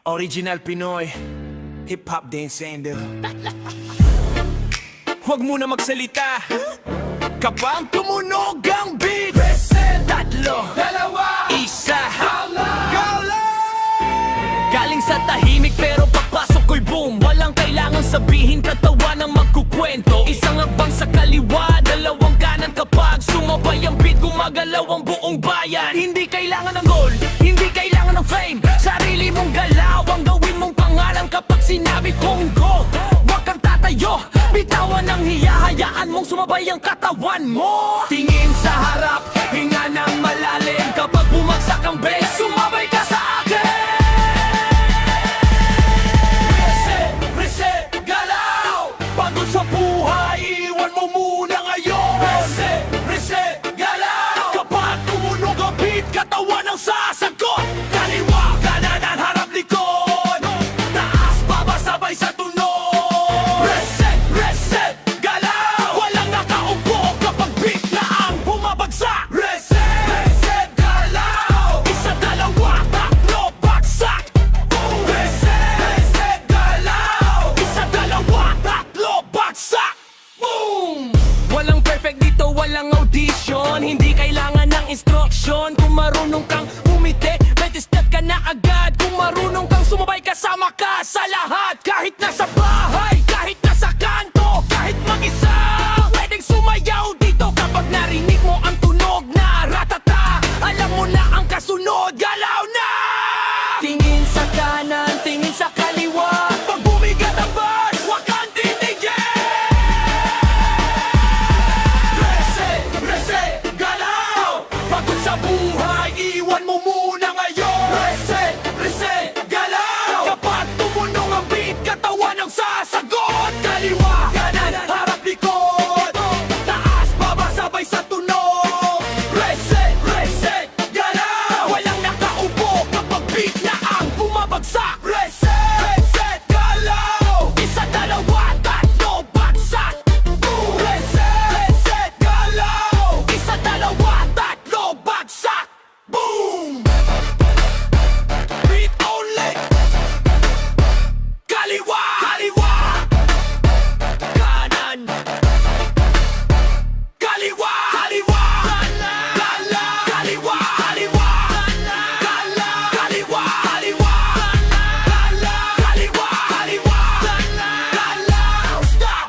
Original Pinoy Hip-hop din sender. Huwag muna magsalita kapag tumunog ang beat. Tatlo, dalawa, isa, galing sa tahimik pero pagpasok ko'y boom. Walang kailangan sabihin, katawan ang magkukwento. Isang abang sa kaliwa, dalawang kanan. Kapag sumabay ang beat, gumagalaw ang buong bayan. Hindi kailangan ng gold, hindi kailangan ng fame. Sarili mong galaw ang gawin mong pangalan. Kapag sinabi kong go, huwag kang tatayo. Bitawan ang hiya, hayaan mong sumabay ang katawan mo. Tingin sa harap, hinga ng malalim. Kapag bumagsak ang bass, sumabay ka sa akin. Pagod sa buhay, iwan mo muna ngayon. Reset, galaw. Kapag tumunog ang beat, katawan ang sasagot. Kaliwa, kanan, harap, likod. Taas, baba, sabay sa tunog. Reset, galaw. Walang nakaupo kapag beat na ang bumabagsak. Reset, galaw. Isa, dalawa, tatlo, bagsak. Reset, galaw. Isa, dalawa, tatlo, bagsak! Boom! Walang perfect dito, walang audition. Hindi kailangan ng instruction. Kung marunong kang umiti, may step ka na agad. Kung marunong kang sumabay, kasama ka sa lahat. Kahit nasa bahay, kahit nasa kanto, kahit mag-isa, pwedeng sumayaw dito. Kapag narinig mo ang tunog na ratata, alam mo na ang kasunod, galaw na! Tingin sa kanan, tingin sa kaliwa. Pag bumigat ang bass, huwag kang titigil. Reset, galaw. Pagod sa buhay, iwan mo muna ngayon. Reset, galaw. Kapag tumunong ang beat, katawan ang sasagot. Kaliwa, kanan, harap, likod. Taas, baba, sabay sa tunog. Reset, galaw. Walang nakaupo kapag beat na ang bumabagsak. Reset, galaw. Isa, dalawa, tatlo, bagsak. Reset, galaw. Isa, dalawa, tatlo, bagsak. Boom! Beat only. Kaliwa, kanan. Kaliwa, kaliwa, kaliwa, stop.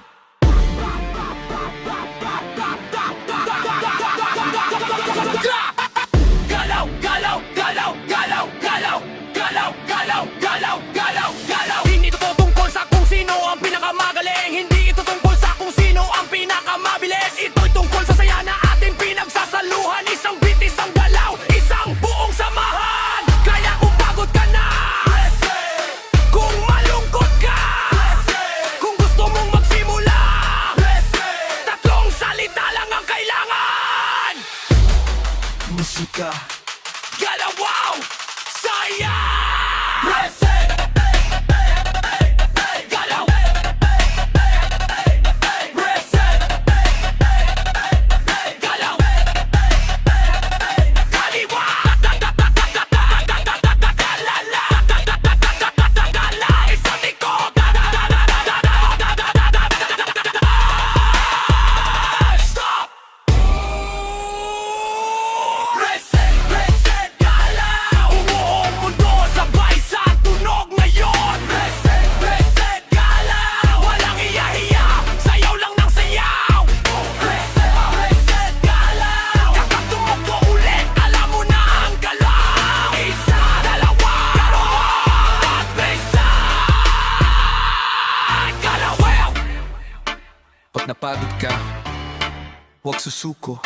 Galaw. Hindi ito tungkol sa kung sino ang pinakamagaling. Hindi ito tungkol sa kung sino ang pinakamabilis. Ito'y tungkol sa saya na ating pinagsasaluhan. Isang beat, isang galaw, isang buong samahan. Kaya kung pagod ka na, kung malungkot ka, kung gusto mong magsimula, tatlong salita lang ang kailangan. Musika, galaw, wow, saya. Galaw. Galaw. Kaliwa. Isa likod. Stop. Reset, galaw. Umuong mundo, sabay sa tunog ngayon. Reset, galaw. Walang hiya-hiya, sayaw lang ng sayaw. Reset, galaw. Kapag tumugo ulit, alam mo na ang galaw. Isa, dalawa, at reset, galaw. Pag napagod ka, huwag susuko.